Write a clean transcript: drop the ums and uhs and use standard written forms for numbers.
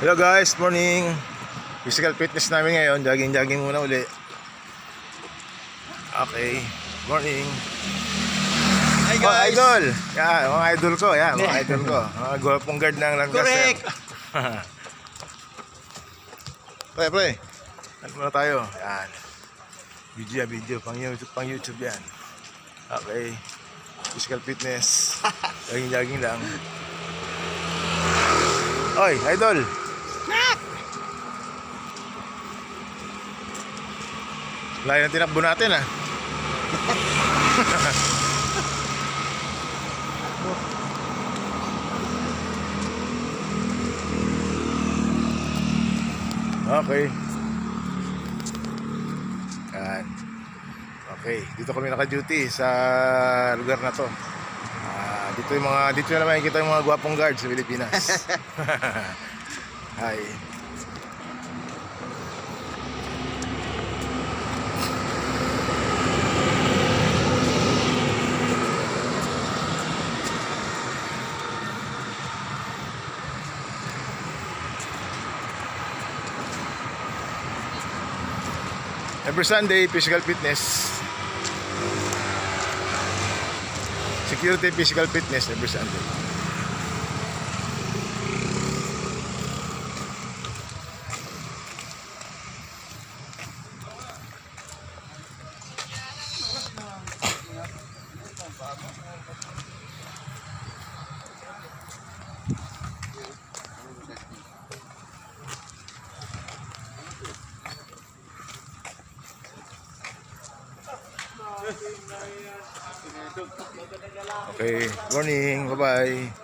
Hello guys, morning. Physical fitness namin ngayon. Jogging muna uli. Okay, morning. Hi Mga guys. idol. Yan, mga idol ko. Yan, mga idol ko. Mga gwapong guard ng Lancaster. Correct. Pre. Ano muna tayo? Yan. Video. Pang YouTube yan. Okay. Physical fitness. Jogging lang. Oy, idol. Layo ng tinakbo natin ah. Okay. Yan. Okay, dito kami naka-duty sa lugar na to. Dito na naman makikita yung mga gwapong guard sa Pilipinas. Hi. Every Sunday, physical fitness. Security, physical fitness every Sunday. Okay, morning, bye-bye.